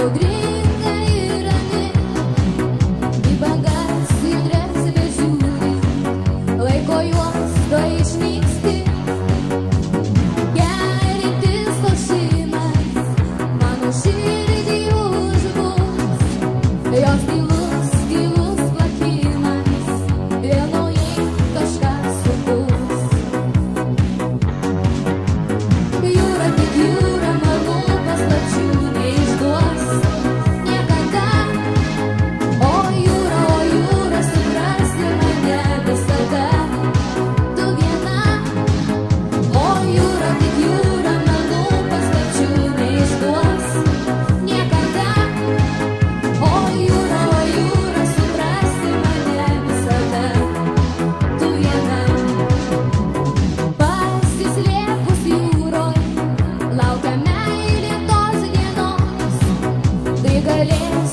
audringa ir rami, į bangas skaidres bežiūri, laiko juosto išnyksti. Gerintis lošimas mano širdį užbūs, jos tylus, gilus plakimas vėl naujai kažką sukurs. Jūra tik jūra, manų paslapčių neišduos niekada. O jūra, suprasi mane visada, tu viena. O jūra tik jūra, manų paslapčių neišduos niekada. O jūra, suprasi mane visada, tu viena. Pasislėpus jūroj laukia meilė tos dienos, kai galės